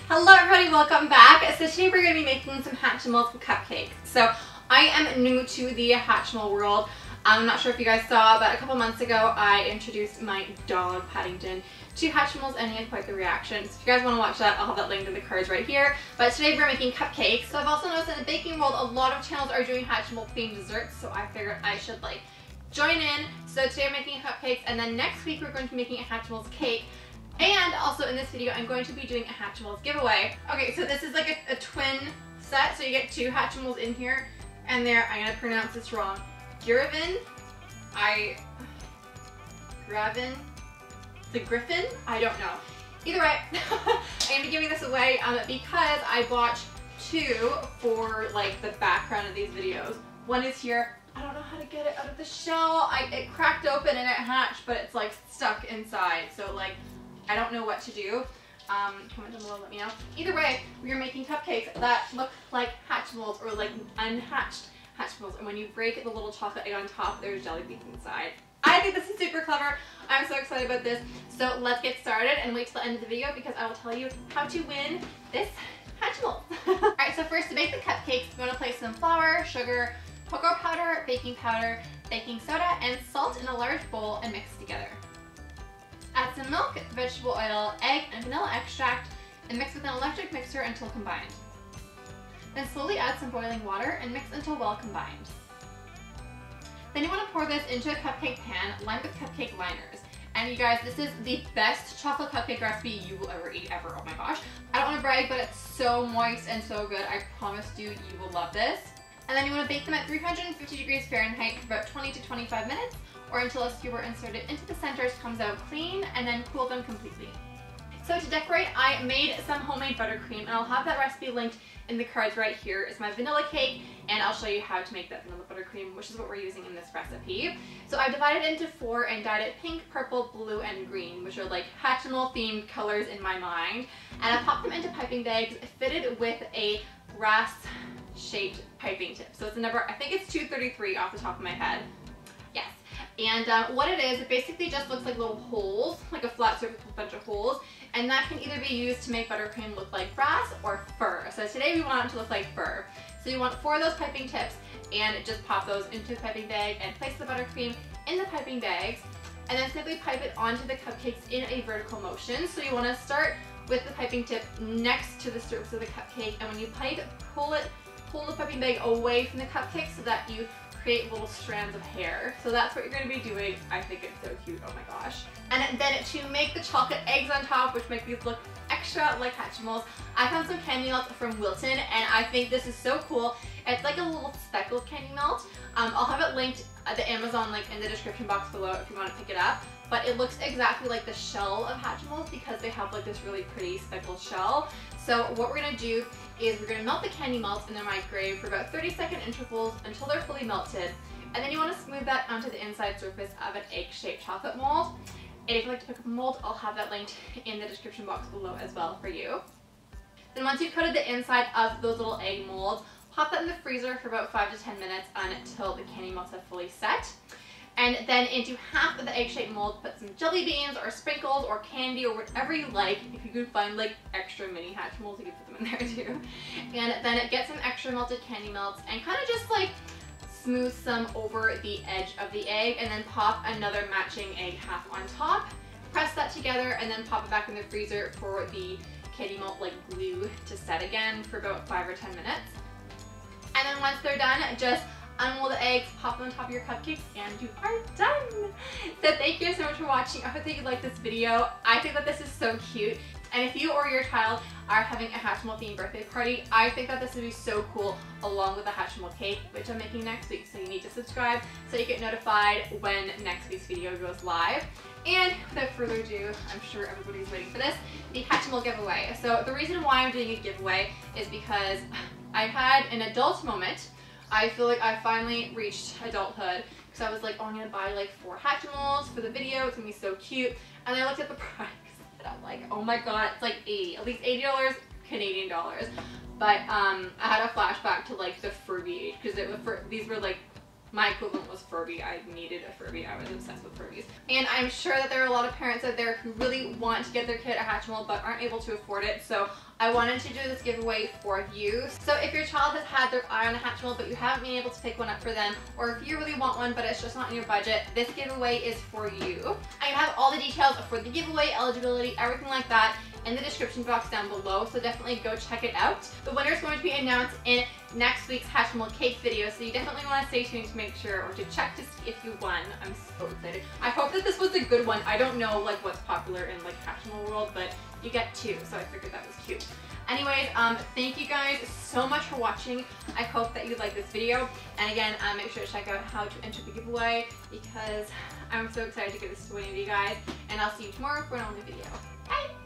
Hello everybody, welcome back. So today we're going to be making some HATCHIMALS cupcakes. So I am new to the Hatchimal world. I'm not sure if you guys saw, but a couple months ago I introduced my dog Paddington to Hatchimals and he had quite the reaction. So if you guys want to watch that, I'll have that linked in the cards right here. But today we're making cupcakes. So I've also noticed in the baking world a lot of channels are doing Hatchimal themed desserts, so I figured I should join in. So today I'm making cupcakes, and then next week we're going to be making a Hatchimals cake. And also in this video, I'm going to be doing a Hatchimals giveaway. Okay, so this is like a twin set, so you get two Hatchimals in here. And there, I'm gonna pronounce this wrong. Gravin? The Griffin? I don't know. Either way, I'm gonna be giving this away because I bought two for the background of these videos. One is here. I don't know how to get it out of the shell. It cracked open and it hatched, but it's stuck inside. So I don't know what to do. Comment down below, let me know. Either way, we are making cupcakes that look like Hatchimals or unhatched Hatchimals. And when you break the little chocolate egg on top, there's jelly beans inside. I think this is super clever. I'm so excited about this. So let's get started and wait till the end of the video because I will tell you how to win this Hatchimals. Alright, so first to make the cupcakes, we want to place some flour, sugar, cocoa powder, baking soda, and salt in a large bowl and mix together. Add some milk, vegetable oil, egg, and vanilla extract, and mix with an electric mixer until combined. Then slowly add some boiling water and mix until well combined. Then you want to pour this into a cupcake pan lined with cupcake liners. And you guys, this is the best chocolate cupcake recipe you will ever eat ever. Oh my gosh. I don't want to brag, but it's so moist and so good. I promise you, you will love this. And then you want to bake them at 350 degrees Fahrenheit for about 20 to 25 minutes, or until a skewer inserted into the centers comes out clean, and then cool them completely. So to decorate, I made some homemade buttercream, and I'll have that recipe linked in the cards right here. It's my vanilla cake, and I'll show you how to make that vanilla buttercream, which is what we're using in this recipe. So I've divided it into 4 and dyed it pink, purple, blue, and green, which are Hatchimal themed colors in my mind. And I popped them into piping bags fitted with a brass shaped piping tip. So it's a number, I think it's 233 off the top of my head. Yes. And what it is, it basically just looks like little holes, like a flat surface with a bunch of holes. And that can either be used to make buttercream look like brass or fur. So today we want it to look like fur. So you want 4 of those piping tips and just pop those into the piping bag and place the buttercream in the piping bags. And then simply pipe it onto the cupcakes in a vertical motion. So you want to start with the piping tip next to the surface of the cupcake. And when you pipe, pull the piping bag away from the cupcake so that you create little strands of hair. So that's what you're going to be doing. I think it's so cute, oh my gosh. And then to make the chocolate eggs on top, which make these look extra like Hatchimals, I found some candy melt from Wilton, and I think this is so cool. It's like a little speckled candy melt. I'll have it linked at the Amazon link in the description box below if you want to pick it up. But it looks exactly like the shell of Hatchimals because they have this really pretty speckled shell. So what we're going to do is we're going to melt the candy melts in their microwave for about 30-second intervals until they're fully melted. And then you want to smooth that onto the inside surface of an egg-shaped chocolate mold. And if you'd like to pick up a mold, I'll have that linked in the description box below as well for you. Then once you've coated the inside of those little egg molds, pop that in the freezer for about 5 to 10 minutes until the candy melts have fully set. And then into half of the egg-shaped mold, put some jelly beans or sprinkles or candy or whatever you like. If you could find extra mini Hatchimals, you could put them in there too. And then get some extra melted candy melts and kind of just smooth some over the edge of the egg, and then pop another matching egg half on top. Press that together and then pop it back in the freezer for the candy melt glue to set again for about 5 or 10 minutes. And then once they're done, just unmold the eggs, pop them on top of your cupcakes, and you are done! So thank you so much for watching. I hope that you liked this video. I think that this is so cute. And if you or your child are having a Hatchimal themed birthday party, I think that this would be so cool along with the Hatchimal cake, which I'm making next week. So you need to subscribe so you get notified when next week's video goes live. And without further ado, I'm sure everybody's waiting for this, the Hatchimal giveaway. So the reason why I'm doing a giveaway is because I had an adult moment. I feel like I finally reached adulthood because I was oh, I'm gonna buy 4 Hatchimals for the video. It's gonna be so cute. And I looked at the price and I'm oh my god, it's at least $80 Canadian dollars. But I had a flashback to the Furby age because these were My equivalent was Furby. I needed a Furby. I was obsessed with Furbies. And I'm sure that there are a lot of parents out there who really want to get their kid a Hatchimal but aren't able to afford it. So I wanted to do this giveaway for you. So if your child has had their eye on a Hatchimal but you haven't been able to pick one up for them, or if you really want one but it's just not in your budget, this giveaway is for you. I have all the details for the giveaway, eligibility, everything like that in the description box down below, so definitely go check it out. The winner is going to be announced in next week's Hatchimal cake video, so you definitely want to stay tuned to make sure, or to check to see if you won. I'm so excited. I hope that this was a good one. I don't know like what's popular in like Hatchimal world, but you get 2, so I figured that was cute. Anyways, thank you guys so much for watching. I hope that you liked this video. And again, make sure to check out how to enter the giveaway, because I'm so excited to give this to one of you guys. And I'll see you tomorrow for another video. Bye!